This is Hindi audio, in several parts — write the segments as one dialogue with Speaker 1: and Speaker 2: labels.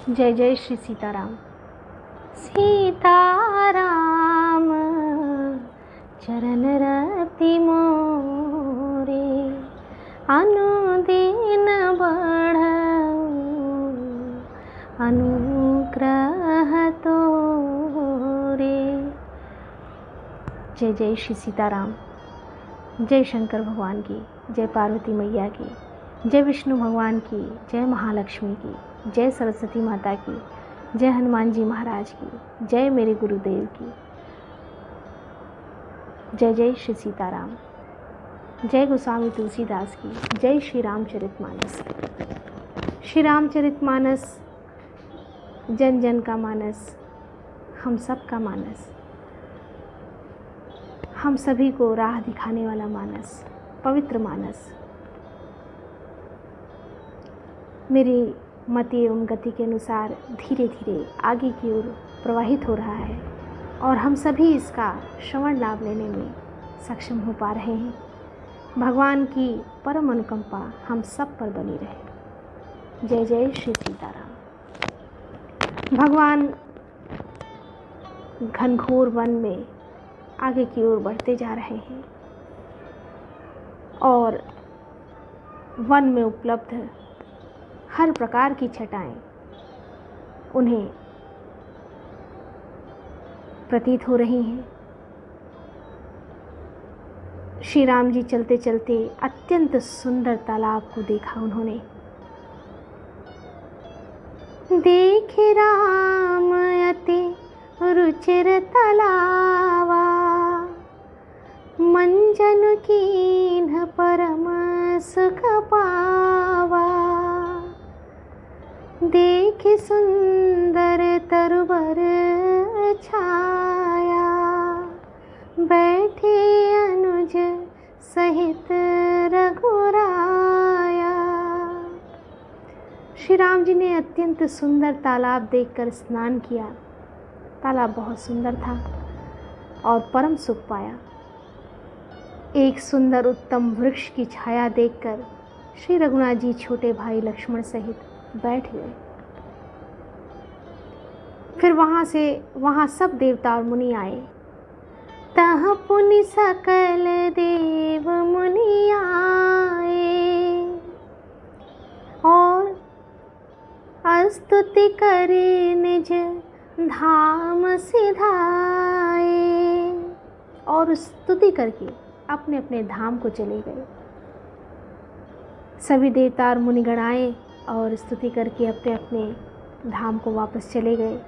Speaker 1: जय जय श्री सीताराम। सीताराम चरण रति मोरे, अनुदिन बढ़ऊ अनुग्रह तोरे। जय जय श्री सीताराम। जय शंकर भगवान की, जय पार्वती मैया की, जय विष्णु भगवान की, जय महालक्ष्मी की, जय सरस्वती माता की, जय हनुमान जी महाराज की, जय मेरे गुरुदेव की। जय जय श्री सीताराम। जय गोस्वामी तुलसीदास की, जय श्री रामचरितमानस। श्री रामचरितमानस जन जन का मानस, हम सब का मानस, हम सभी को राह दिखाने वाला मानस, पवित्र मानस मेरी मति एवं गति के अनुसार धीरे धीरे आगे की ओर प्रवाहित हो रहा है और हम सभी इसका श्रवण लाभ लेने में सक्षम हो पा रहे हैं। भगवान की परम अनुकंपा हम सब पर बनी रहे। जय जय श्री सीताराम। भगवान घनघोर वन में आगे की ओर बढ़ते जा रहे हैं और वन में उपलब्ध हर प्रकार की छटाएं उन्हें प्रतीत हो रही हैं। श्री राम जी चलते चलते अत्यंत सुंदर तालाब को देखा उन्होंने। देखे राम अति रुचिर तलावा, मंजन कीन्ह परम सुख पावा। देखे सुंदर तरुवर छाया, बैठे अनुज सहित रघुराया। श्री राम जी ने अत्यंत सुंदर तालाब देखकर स्नान किया। तालाब बहुत सुंदर था और परम सुख पाया। एक सुंदर उत्तम वृक्ष की छाया देखकर श्री रघुनाथ जी छोटे भाई लक्ष्मण सहित बैठ गए। फिर वहाँ सब देवता और मुनि आए। तह पुनि सकल देव मुनि आए और स्तुति करे निज धाम सिधाए। और स्तुति करके अपने अपने धाम को चले गए। सभी देवता और मुनिगण आए और स्तुति करके अपने अपने धाम को वापस चले गए।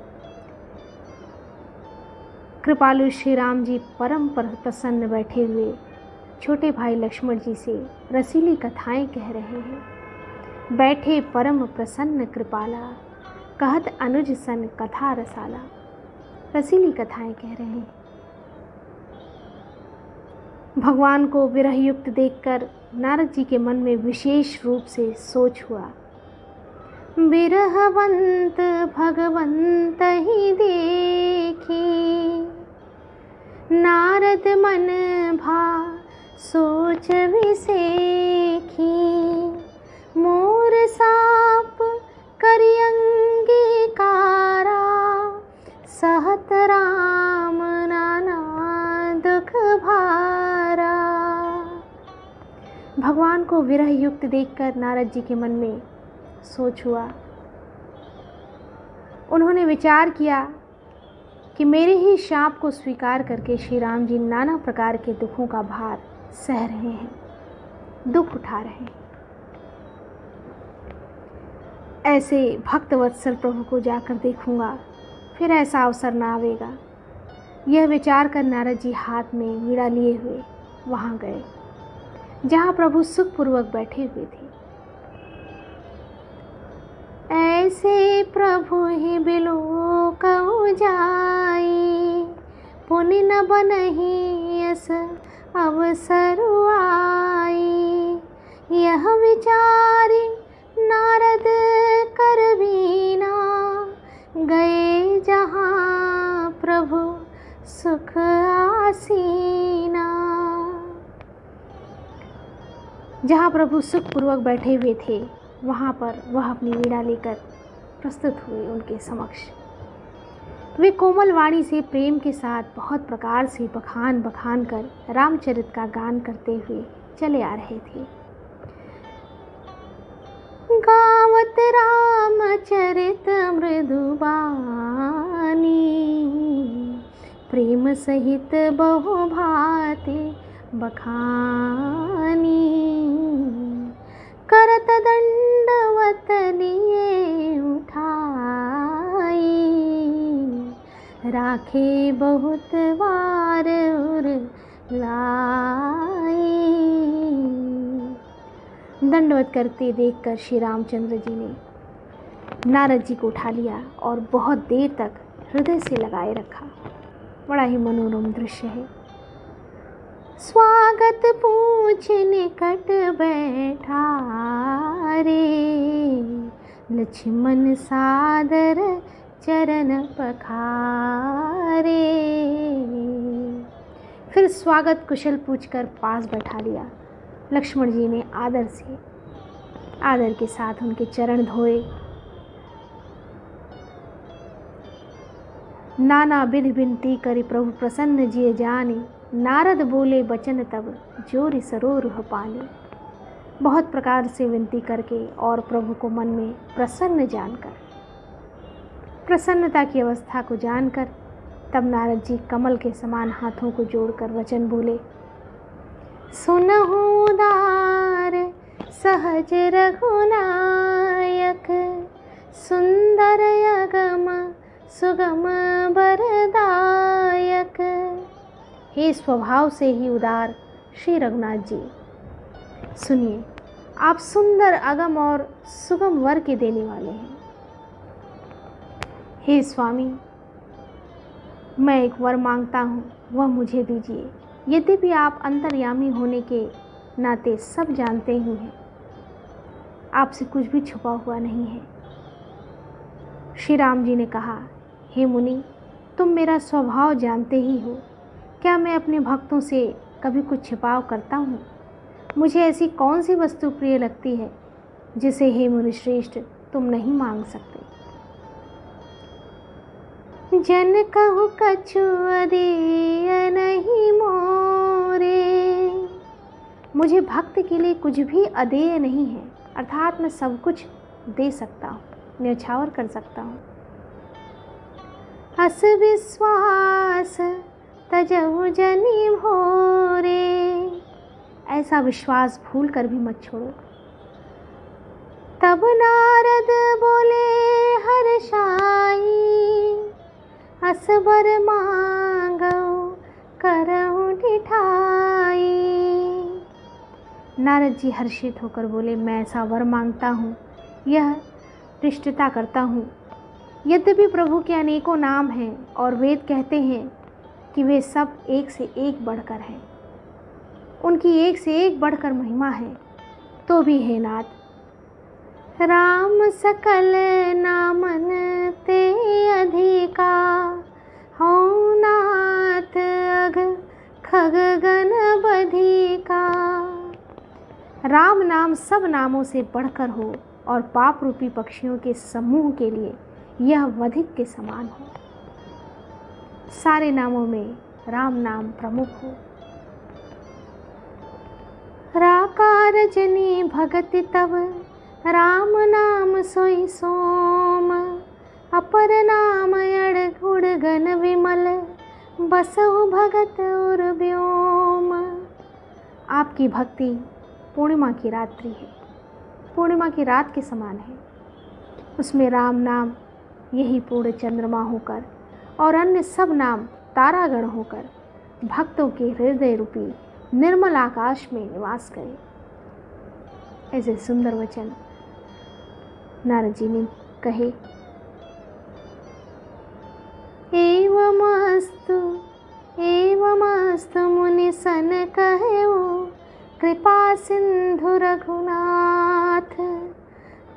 Speaker 1: कृपालु श्री राम जी परम प्रसन्न बैठे हुए छोटे भाई लक्ष्मण जी से रसीली कथाएं कह रहे हैं। बैठे परम प्रसन्न कृपाला, कहत अनुज सन कथा रसाला। रसीली कथाएं कह रहे हैं। भगवान को विरह युक्त देखकर नारद जी के मन में विशेष रूप से सोच हुआ। विरहवंत भगवंत ही देखी, नारद मन भा सोच विसेखी। मोर साप करि अंगीकारा, सहत राम नाना दुख भारा। भगवान को विरह युक्त देखकर नारद जी के मन में सोच हुआ। उन्होंने विचार किया कि मेरे ही शाप को स्वीकार करके श्री राम जी नाना प्रकार के दुखों का भार सह रहे हैं, दुख उठा रहे हैं। ऐसे भक्त वत्सल प्रभु को जाकर देखूंगा, फिर ऐसा अवसर ना आवेगा। यह विचार कर नारद जी हाथ में वीणा लिए हुए वहाँ गए जहाँ प्रभु सुखपूर्वक बैठे हुए थे। ऐसे प्रभु ही बिलोकऊ जाई, पुनि न बनहि यस अवसर आई। यह विचारी नारद कर बीना, गए जहाँ प्रभु सुख आसीना। जहाँ प्रभु सुखपूर्वक बैठे हुए थे वहाँ पर वह अपनी वीणा लेकर प्रस्तुत हुए उनके समक्ष। वे कोमल वाणी से प्रेम के साथ बहुत प्रकार से बखान बखान कर रामचरित का गान करते हुए चले आ रहे थे। गावत रामचरित मृदुबानी, प्रेम सहित बहु भांति बखानी, करत दंडवत लिए उठाई, राखे बहुत वार लाई। दंडवत करते देखकर श्री रामचंद्र जी ने नारद जी को उठा लिया और बहुत देर तक हृदय से लगाए रखा। बड़ा ही मनोरम दृश्य है। स्वागत पूछ निकट बैठा रे, लक्ष्मण सादर चरण पखारे। फिर स्वागत कुशल पूछकर पास बैठा लिया। लक्ष्मण जी ने आदर के साथ उनके चरण धोए। नाना विध विनती करी प्रभु प्रसन्न जिय जाने, नारद बोले बचन तब जोरि सरोरुह पानी। बहुत प्रकार से विनती करके और प्रभु को मन में प्रसन्न जानकर, प्रसन्नता की अवस्था को जानकर, तब नारद जी कमल के समान हाथों को जोड़कर वचन बोले। सुनहु उदार सहज रघुनायक, सुंदर अगम सुगम वरदायक। हे स्वभाव से ही उदार श्री रघुनाथ जी, सुनिए, आप सुंदर अगम और सुगम वर के देने वाले हैं। हे स्वामी, मैं एक वर मांगता हूँ, वह मुझे दीजिए। यद्यपि आप अंतर्यामी होने के नाते सब जानते ही हैं, आपसे कुछ भी छुपा हुआ नहीं है। श्री राम जी ने कहा, हे मुनि, तुम मेरा स्वभाव जानते ही हो। क्या मैं अपने भक्तों से कभी कुछ छिपाव करता हूँ? मुझे ऐसी कौन सी वस्तु प्रिय लगती है जिसे हे मुनि श्रेष्ठ तुम नहीं मांग सकते। जन कहु कछु अदेय नहीं मोरे, मुझे भक्त के लिए कुछ भी अदेय नहीं है, अर्थात मैं सब कुछ दे सकता हूँ, न्यौछावर कर सकता हूँ। हस विश्वास तजहु जनि भोरे, ऐसा विश्वास भूल कर भी मत छोड़ो। तब नारद बोले हर्षाई, असबर मांगो करहु ढिठाई। नारद जी हर्षित होकर बोले, मैं ऐसा वर मांगता हूँ, यह पृष्ठता करता हूँ। यद्यपि प्रभु के अनेकों नाम हैं और वेद कहते हैं कि वे सब एक से एक बढ़कर हैं, उनकी एक से एक बढ़कर महिमा है, तो भी हे नाथ, राम सकल नामन ते अधिका, हौ नाथ अघ खग गण बधिका। राम नाम सब नामों से बढ़कर हो और पाप रूपी पक्षियों के समूह के लिए यह वधिक के समान हो। सारे नामों में राम नाम प्रमुख हो। राकार जनी भगति तब, राम नाम सोई सोम, अपर नाम अड़ गुण गण विमल, बसहु भगत और व्योम। आपकी भक्ति पूर्णिमा की रात्रि है, पूर्णिमा की रात के समान है। उसमें राम नाम यही पूर्ण चंद्रमा होकर और अन्य सब नाम तारागण होकर भक्तों के हृदय रूपी निर्मल आकाश में निवास करे। ऐसे सुंदर वचन नारद जी ने कहे। एवमस्तु मुनि सन कहेऊ, कृपा सिंधु रघुनाथ।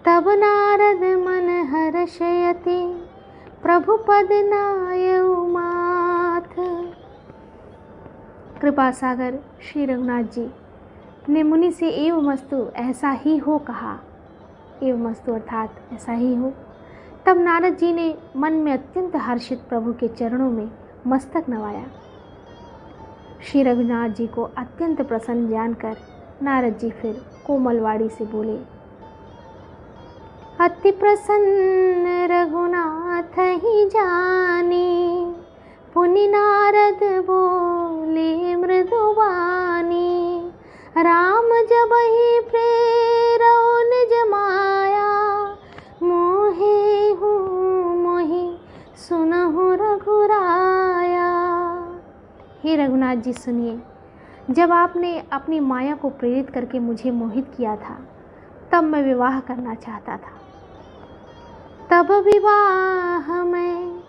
Speaker 1: तब नारद मन हर्षयति, प्रभु पद नायउ माथ। कृपा सागर श्री रघुनाथ जी ने मुनि से एवमस्तु ऐसा ही हो कहा। एवमस्तु अर्थात ऐसा ही हो। तब नारद जी ने मन में अत्यंत हर्षित प्रभु के चरणों में मस्तक नवाया। श्री रघुनाथ जी को अत्यंत प्रसन्न जानकर नारद जी फिर कोमलवाणी से बोले, अति प्रसन्न रघुनाथ ही जाने, पुनि नारद बोले मृदुवाणी, राम जब ही प्रेरौ निज माया, मोहे हूँ मोहि सुनहु रघुराया। हे रघुनाथ जी सुनिए, जब आपने अपनी माया को प्रेरित करके मुझे मोहित किया था, तब मैं विवाह करना चाहता था। तब विवाह मैं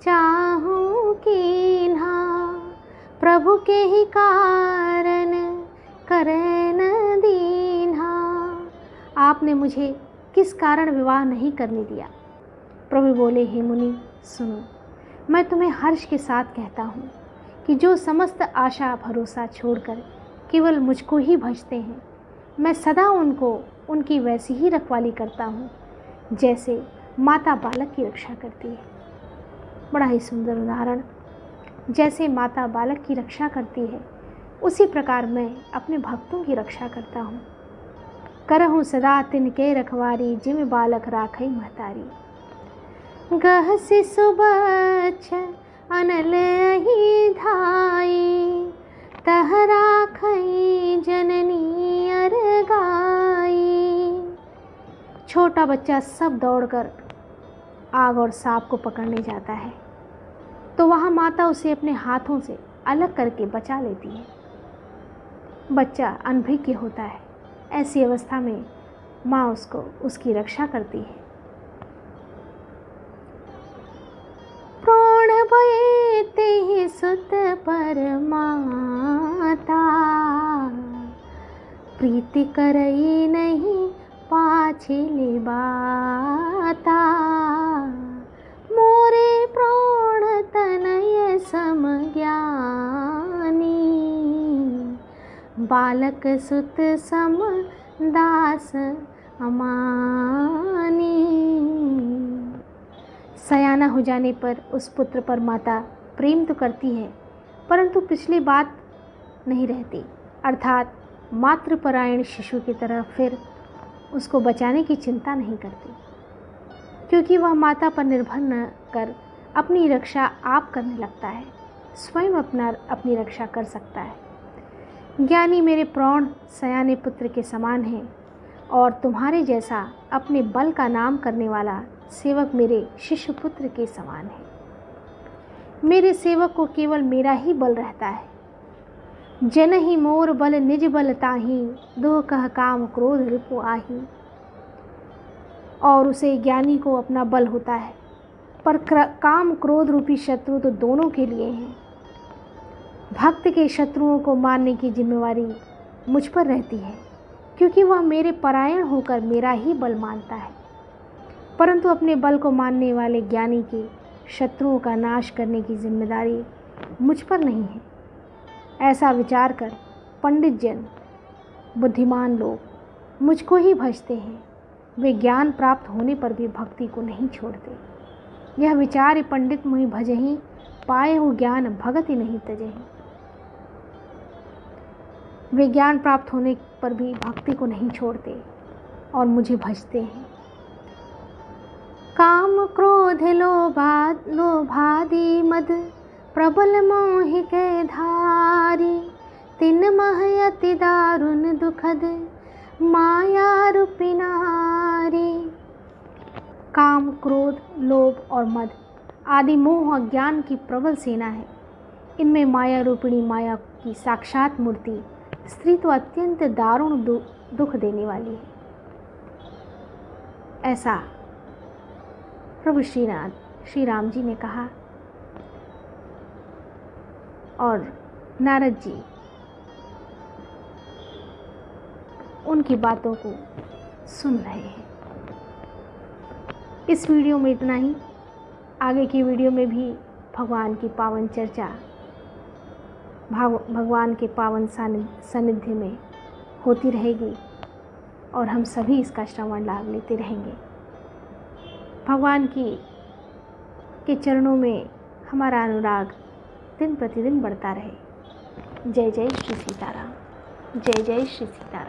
Speaker 1: चाहूँ कीन्हा, प्रभु के ही कारण करे न दीन्हा। आपने मुझे किस कारण विवाह नहीं करने दिया? प्रभु बोले, हे मुनि सुनो, मैं तुम्हें हर्ष के साथ कहता हूँ कि जो समस्त आशा भरोसा छोड़कर केवल मुझको ही भजते हैं, मैं सदा उनको उनकी वैसी ही रखवाली करता हूँ जैसे माता बालक की रक्षा करती है। बड़ा ही सुंदर उदाहरण। जैसे माता बालक की रक्षा करती है, उसी प्रकार मैं अपने भक्तों की रक्षा करता हूँ। करहूँ सदा तिनके रखवारी, जिम बालक राखई महतारी। गह शिशु बच्छ अनल ही धाई, तह राखई जननी अर गाई। छोटा बच्चा सब दौड़कर आग और सांप को पकड़ने जाता है, तो वहाँ माता उसे अपने हाथों से अलग करके बचा लेती है। बच्चा अनभिज्ञ होता है, ऐसी अवस्था में माँ उसको उसकी रक्षा करती है। प्राण भये तेहि सुत पर माता, प्रीति करई नहीं पाछिली बाता। मोरे प्राण तनय सम ज्ञानी, बालक सुत सम दास अमानी। सयाना हो जाने पर उस पुत्र पर माता प्रेम तो करती है, परंतु पिछली बात नहीं रहती, अर्थात मातृपरायण शिशु की तरह फिर उसको बचाने की चिंता नहीं करती, क्योंकि वह माता पर निर्भर न कर अपनी रक्षा आप करने लगता है, स्वयं अपनी रक्षा कर सकता है। ज्ञानी मेरे प्राण सयाने पुत्र के समान हैं, और तुम्हारे जैसा अपने बल का नाम करने वाला सेवक मेरे शिष्य पुत्र के समान है। मेरे सेवक को केवल मेरा ही बल रहता है। जन ही मोर बल निज बल ताही, दो कह काम क्रोध रिपु आही। और उसे ज्ञानी को अपना बल होता है, पर काम क्रोध रूपी शत्रु तो दोनों के लिए हैं। भक्त के शत्रुओं को मारने की जिम्मेवारी मुझ पर रहती है, क्योंकि वह मेरे परायण होकर मेरा ही बल मानता है, परंतु अपने बल को मानने वाले ज्ञानी के शत्रुओं का नाश करने की जिम्मेदारी मुझ पर नहीं है। ऐसा विचार कर पंडित जन, बुद्धिमान लोग मुझको ही भजते हैं। वे ज्ञान प्राप्त होने पर भी भक्ति को नहीं छोड़ते। यह विचार पंडित मुहि भजहि, पाए हो ज्ञान भगति नहीं तजहि। वे ज्ञान प्राप्त होने पर भी भक्ति को नहीं छोड़ते और मुझे भजते हैं। काम क्रोध लोभादि मद, प्रबल मोहि के धारी। तिन मह अति दारुण दुखद, माया रूपी नारी। काम, क्रोध, लोभ और मद आदि मोह अज्ञान की प्रबल सेना है। इनमें माया रूपिणी माया की साक्षात मूर्ति स्त्री तो अत्यंत दारुण दुख देने वाली है। ऐसा प्रभु श्री राम जी ने कहा, और नारद जी उनकी बातों को सुन रहे हैं। इस वीडियो में इतना ही। आगे की वीडियो में भी भगवान की पावन चर्चा भगवान के पावन सानिध्य में होती रहेगी और हम सभी इसका श्रवण लाभ लेते रहेंगे। भगवान के चरणों में हमारा अनुराग दिन प्रतिदिन बढ़ता रहे। जय जय श्री सीताराम। जय जय श्री सीताराम।